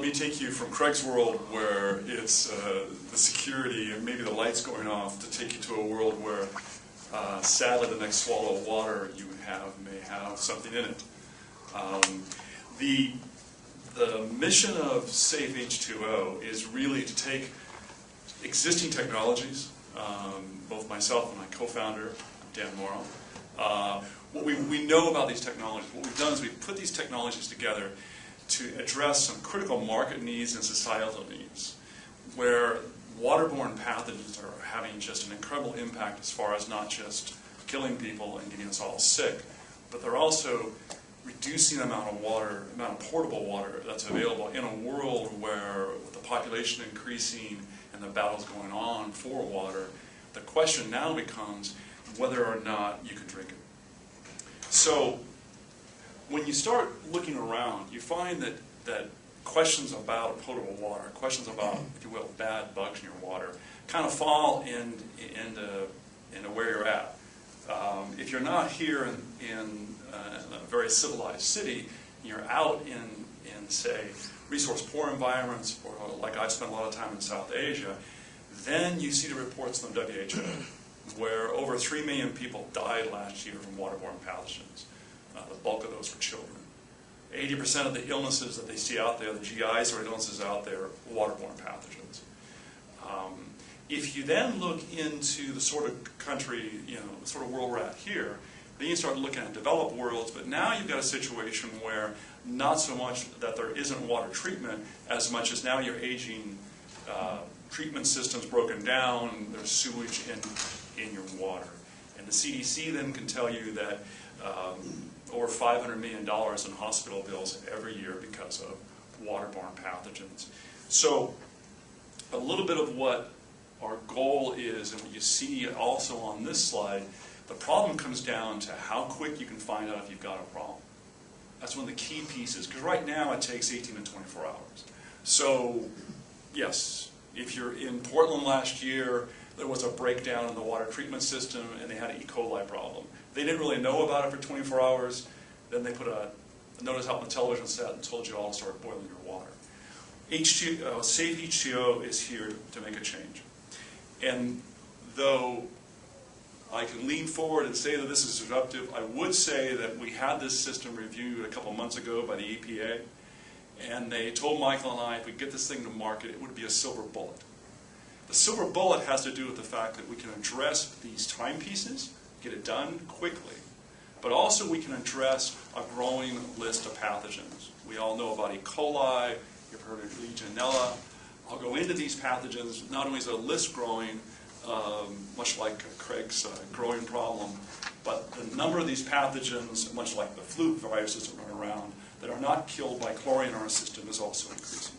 me take you from Craig's world, where it's the security and maybe the lights going off, to take you to a world where, sadly, the next swallow of water you may have something in it. The mission of Safe H2O is really to take existing technologies, both myself and my co-founder, Dan Morrow. What we know about these technologies, what we've done is we've put these technologies together to address some critical market needs and societal needs, where waterborne pathogens are having just an incredible impact as far as not just killing people and getting us all sick, but they're also reducing the amount of portable water that's available in a world where, with the population increasing and the battles going on for water, the question now becomes whether or not you can drink it. So when you start looking around, you find that questions about potable water, questions about, if you will, bad bugs in your water, kind of fall into where you're at. If you're not here in a very civilized city, you're out in say, resource-poor environments, or like I've spent a lot of time in South Asia, then you see the reports from the WHO, where over 3 million people died last year from waterborne pathogens. The bulk of those were children. 80% of the illnesses that they see out there, the GI sort of illnesses out there, are waterborne pathogens. If you then look into the sort of country, the sort of world we're at here, then you start looking at developed worlds, but now you've got a situation where not so much that there isn't water treatment, as much as now you're aging treatment systems broken down, there's sewage in your water. And the CDC then can tell you that over $500 million in hospital bills every year because of waterborne pathogens. So a little bit of what our goal is, and what you see also on this slide, the problem comes down to how quick you can find out if you've got a problem. That's one of the key pieces, because right now it takes 18 to 24 hours. So yes, if you're in Portland last year, there was a breakdown in the water treatment system and they had an E. coli problem. They didn't really know about it for 24 hours. Then they put a notice out on the television set and told you all to start boiling your water. Safe H2O is here to make a change. And though I can lean forward and say that this is disruptive, I would say that we had this system reviewed a couple months ago by the EPA, and they told Michael and I, if we get this thing to market, it would be a silver bullet. The silver bullet has to do with the fact that we can address these timepieces, get it done quickly, but also we can address a growing list of pathogens. We all know about E. coli, you've heard of Legionella. I'll go into these pathogens. Not only is the list growing, much like Craig's growing problem, but the number of these pathogens, much like the flu viruses that run around, that are not killed by chlorine in our system is also increasing.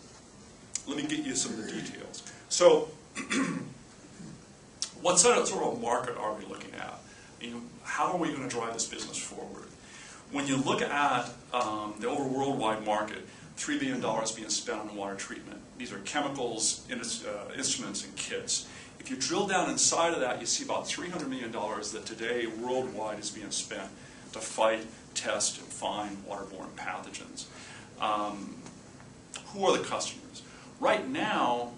Let me get you some of the details. So, what sort of market are we looking at? How are we going to drive this business forward? When you look at the over worldwide market, $3 billion being spent on water treatment. These are chemicals, instruments, and kits. If you drill down inside of that, you see about $300 million that today worldwide is being spent to fight, test, and find waterborne pathogens. Who are the customers? Right now,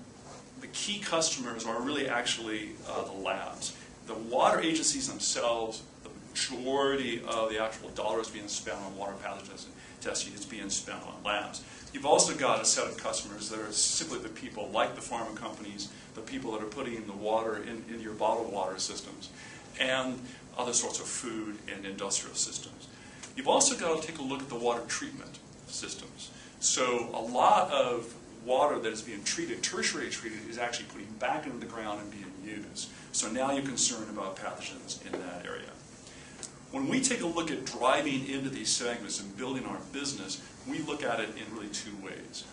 the key customers are really actually the labs. The water agencies themselves, the majority of the actual dollars being spent on water pathogens and testing is being spent on labs. You've also got a set of customers that are simply the people like the pharma companies, the people that are putting the water in your bottled water systems, and other sorts of food and industrial systems. You've also got to take a look at the water treatment systems. So a lot of water that is being treated, tertiary treated, is actually putting back into the ground and being used. So now you're concerned about pathogens in that area. When we take a look at driving into these segments and building our business, we look at it in really two ways.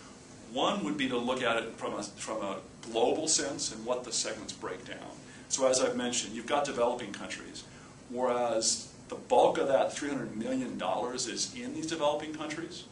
One would be to look at it from a global sense and what the segments break down. So as I've mentioned, you've got developing countries, whereas the bulk of that $300 million is in these developing countries.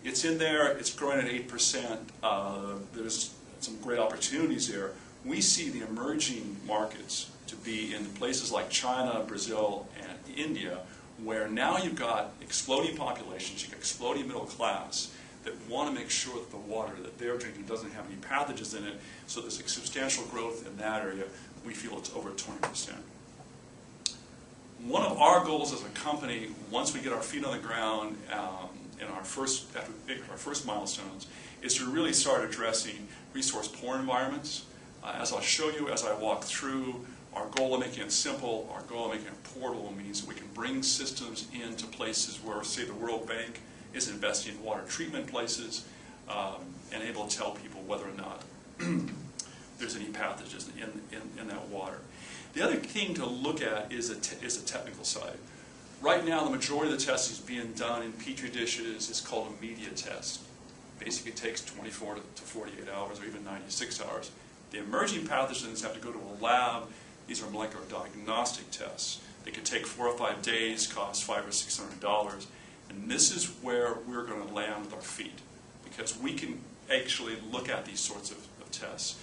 It's in there, it's growing at 8%, there's some great opportunities there. We see the emerging markets to be in places like China, Brazil, and India, where now you've got exploding populations, you've got exploding middle class. that want to make sure that the water that they're drinking doesn't have any pathogens in it, so there's a substantial growth in that area. We feel it's over 20%. One of our goals as a company, once we get our feet on the ground after we make our first milestones, is to really start addressing resource poor environments. As I'll show you as I walk through, our goal of making it simple, our goal of making it portable means that we can bring systems into places where, say, the World Bank is investing in water treatment places, and able to tell people whether or not there's any pathogens in that water. The other thing to look at is a technical side. Right now, the majority of the testing is being done in Petri dishes. It's called a media test. Basically, it takes 24 to 48 hours or even 96 hours. The emerging pathogens have to go to a lab. These are molecular diagnostic tests. They could take 4 or 5 days, cost $500 or $600. And this is where we're going to land with our feet, because we can actually look at these sorts of tests.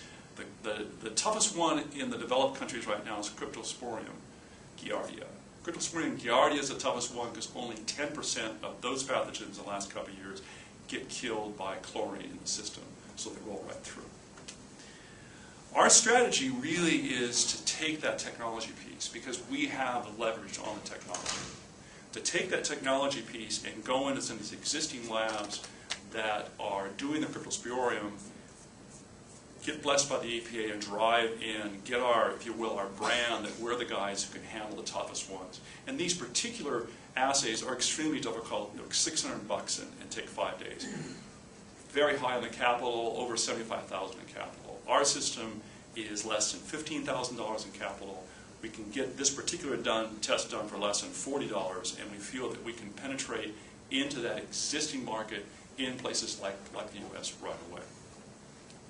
The toughest one in the developed countries right now is Cryptosporidium giardia. Cryptosporidium giardia is the toughest one because only 10% of those pathogens in the last couple of years get killed by chlorine in the system, so they roll right through. Our strategy really is to take that technology piece, because we have the leverage on the technology, to take that technology piece and go into some of these existing labs that are doing the Cryptosporidium, get blessed by the EPA, and drive in, get our, if you will, our brand that we're the guys who can handle the toughest ones. And these particular assays are extremely difficult. They're $600 and take 5 days. Very high on the capital, over $75,000 in capital. Our system is less than $15,000 in capital. We can get this particular test done for less than $40, and we feel that we can penetrate into that existing market in places like the U.S. right away.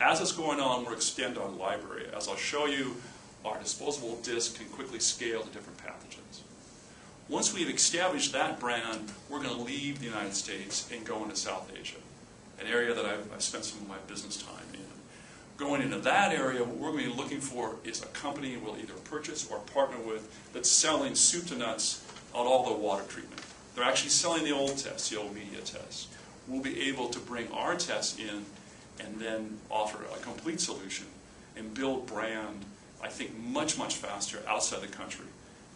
As it's going on, we'll extend our library. As I'll show you, our disposable disc can quickly scale to different pathogens. Once we've established that brand, we're going to leave the United States and go into South Asia, an area that I've spent some of my business time in. Going into that area, what we're going to be looking for is a company we'll either purchase or partner with that's selling soup to nuts on all the water treatment. They're actually selling the old tests, the old media tests. We'll be able to bring our tests in and then offer a complete solution and build brand, I think, much, much faster outside the country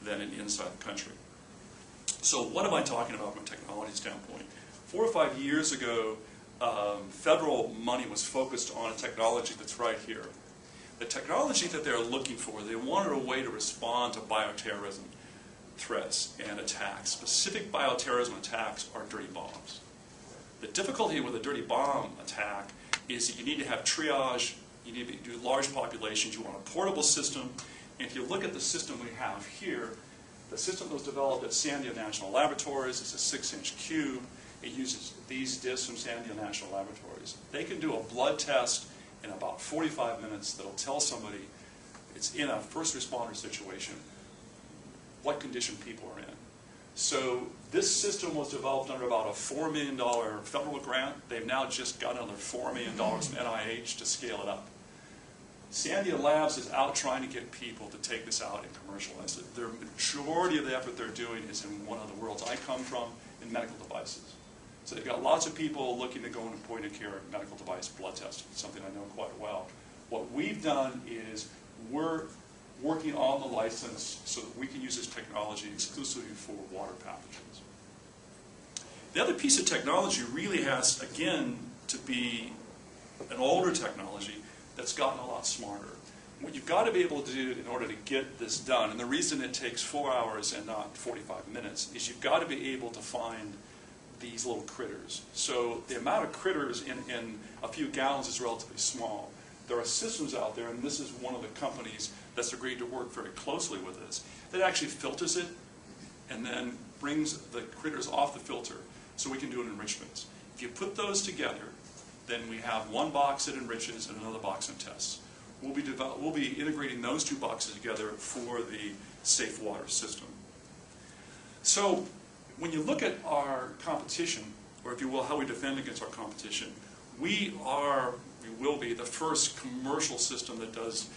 than inside the country. So what am I talking about from a technology standpoint? 4 or 5 years ago, federal money was focused on a technology that's right here. The technology that they're looking for, they wanted a way to respond to bioterrorism threats and attacks. Specific bioterrorism attacks are dirty bombs. The difficulty with a dirty bomb attack is that you need to have triage, you need to do large populations, you want a portable system. And if you look at the system we have here, the system that was developed at Sandia National Laboratories is a 6-inch cube. It uses these discs from Sandia National Laboratories. They can do a blood test in about 45 minutes that'll tell somebody it's in a first responder situation what condition people are in. So this system was developed under about a $4 million federal grant. They've now just got another $4 million from NIH to scale it up. Sandia Labs is out trying to get people to take this out and commercialize it. The majority of the effort they're doing is in one of the worlds I come from, in medical devices. So they've got lots of people looking to go into point-of-care medical device blood testing, something I know quite well. What we've done is we're working on the license so that we can use this technology exclusively for water pathogens. The other piece of technology really has, again, to be an older technology that's gotten a lot smarter. What you've got to be able to do in order to get this done, and the reason it takes 4 hours and not 45 minutes, is you've got to be able to find these little critters. So the amount of critters in a few gallons is relatively small. There are systems out there, and this is one of the companies that's agreed to work very closely with us, that actually filters it and then brings the critters off the filter so we can do an enrichment. If you put those together, then we have one box that enriches and another box that tests. We'll be integrating those two boxes together for the safe water system. So when you look at our competition, or if you will, how we defend against our competition, we will be the first commercial system that does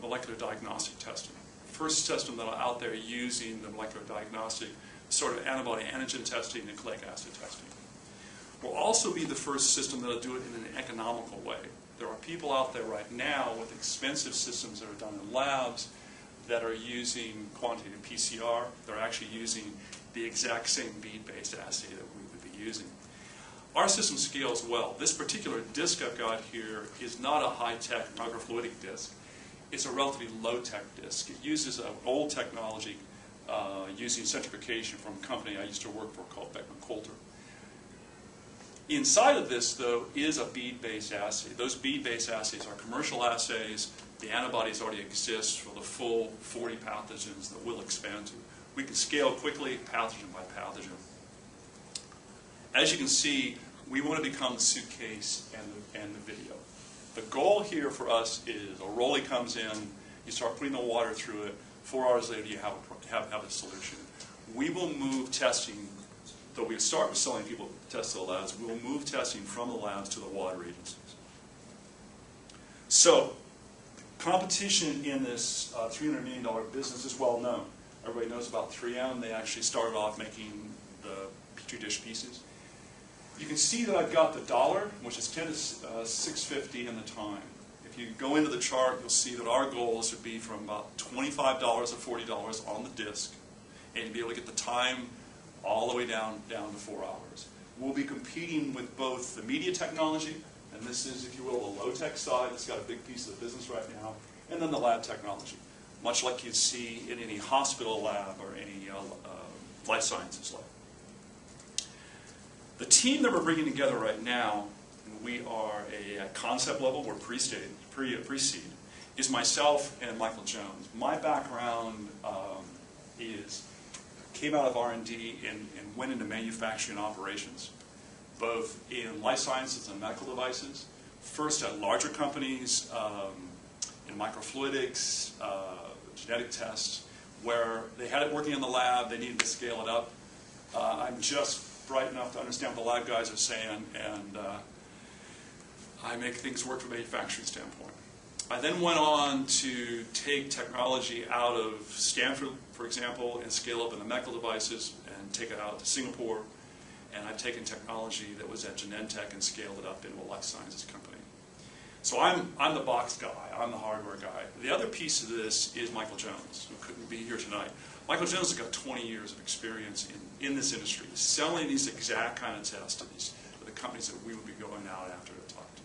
molecular diagnostic testing. First system that are out there using the molecular diagnostic sort of antibody antigen testing and nucleic acid testing. We'll also be the first system that will do it in an economical way. There are people out there right now with expensive systems that are done in labs that are using quantitative PCR. They're actually using the exact same bead-based assay that we would be using. Our system scales well. This particular disc I've got here is not a high-tech microfluidic disc. It's a relatively low-tech disc. It uses an old technology using centrifugation from a company I used to work for called Beckman Coulter. Inside of this, though, is a bead-based assay. Those bead-based assays are commercial assays. The antibodies already exist for the full 40 pathogens that we'll expand to. We can scale quickly, pathogen by pathogen. As you can see, we want to become the suitcase and the video. The goal here for us is a rollie comes in, you start putting the water through it, 4 hours later you have a solution. We will move testing, though we start with selling people test to the labs, we will move testing from the labs to the water agencies. So, competition in this $300 million business is well known. Everybody knows about 3M. They actually started off making the Petri dish pieces. You can see that I've got the dollar, which is 10 to 650, and the time. If you go into the chart, you'll see that our goal is to be from about $25 or $40 on the disk, and to be able to get the time all the way down to 4 hours. We'll be competing with both the media technology, and this is, if you will, the low-tech side that's got a big piece of the business right now, and then the lab technology, much like you'd see in any hospital lab or any life sciences lab. The team that we're bringing together right now, and we are at concept level, we're pre-seed, is myself and Michael Jones. My background came out of R&D and went into manufacturing operations, both in life sciences and medical devices. First at larger companies in microfluidics, genetic tests, where they had it working in the lab, they needed to scale it up. I'm just bright enough to understand what the lab guys are saying, and I make things work from a manufacturing standpoint. I then went on to take technology out of Stanford, for example, and scale up into medical devices and take it out to Singapore. And I've taken technology that was at Genentech and scaled it up into a life sciences company. So I'm the box guy, I'm the hardware guy. The other piece of this is Michael Jones, who couldn't be here tonight. Michael Jones has got 20 years of experience in this industry, selling these exact kind of tests to the companies that we would be going out after to talk to.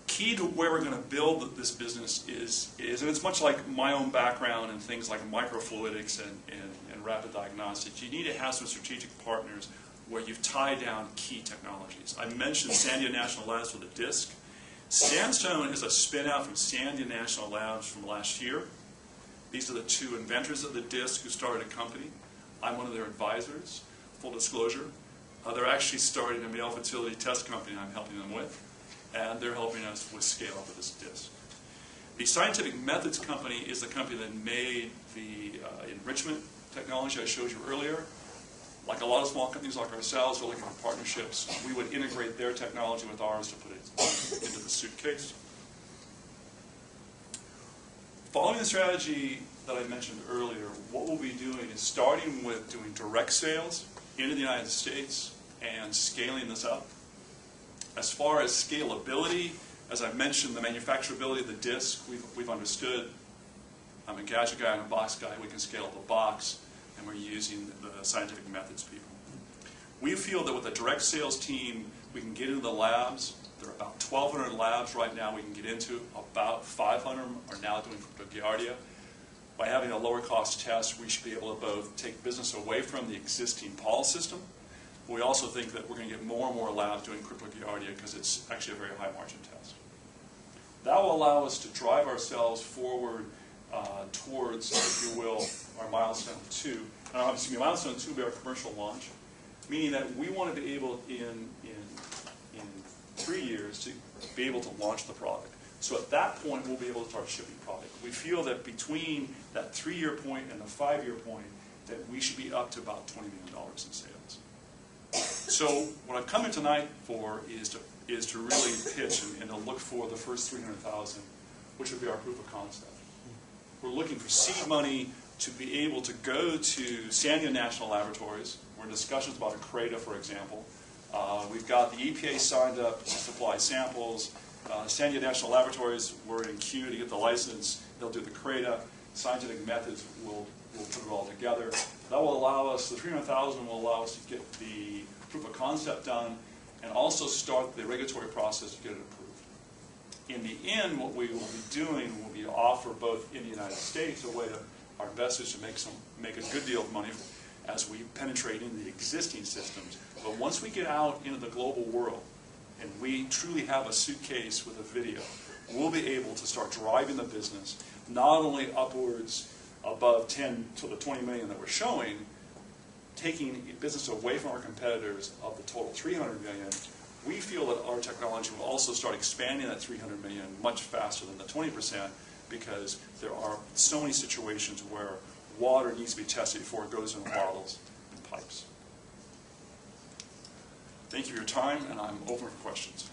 Key to where we're going to build this business is, and it's much like my own background in things like microfluidics and rapid diagnostics, you need to have some strategic partners where you've tied down key technologies. I mentioned Sandia National Labs for the disk. Sandstone is a spin-out from Sandia National Labs from last year. These are the two inventors of the disk who started a company. I'm one of their advisors, full disclosure. They're actually starting a male fertility test company I'm helping them with, and they're helping us with scale up of this disk. The Scientific Methods company is the company that made the enrichment technology I showed you earlier. Like a lot of small companies like ourselves, we're looking for partnerships. We would integrate their technology with ours to put it into the suitcase. Following the strategy that I mentioned earlier, what we'll be doing is starting with doing direct sales into the United States and scaling this up. As far as scalability, as I mentioned, the manufacturability of the disk, we've understood. I'm a gadget guy, I'm a box guy, we can scale up a box, and we're using the Scientific Methods people. We feel that with a direct sales team, we can get into the labs. There are about 1,200 labs right now we can get into. About 500 are now doing cryptogiardia. By having a lower cost test, we should be able to both take business away from the existing PAL system. But we also think that we're going to get more and more labs doing cryptogiardia because it's actually a very high margin test. That will allow us to drive ourselves forward towards, if you will, our milestone 2. Obviously, milestone 2 will be our commercial launch, meaning that we want to be able, in 3 years, to be able to launch the product. So at that point, we'll be able to start shipping product. We feel that between that 3-year point and the 5-year point, that we should be up to about $20 million in sales. So what I've come here tonight for is to really pitch and to look for the first 300,000, which would be our proof of concept. We're looking for seed money to be able to go to Sandia National Laboratories, We're in discussions about a CRADA, for example. We've got the EPA signed up to supply samples. Sandia National Laboratories, we're in queue to get the license. They'll do the CRADA. Scientific Methods will put it all together. That will allow us, the 300,000 will allow us to get the proof of concept done and also start the regulatory process to get it approved. In the end, what we will be doing will be to offer both in the United States a way to our investors to make a good deal of money as we penetrate into the existing systems. But once we get out into the global world and we truly have a suitcase with a video, we'll be able to start driving the business, not only upwards above 10 to the 20 million that we're showing, taking business away from our competitors of the total 300 million. We feel that our technology will also start expanding that 300 million much faster than the 20%, because there are so many situations where water needs to be tested before it goes in bottles and pipes. Thank you for your time, and I'm open for questions.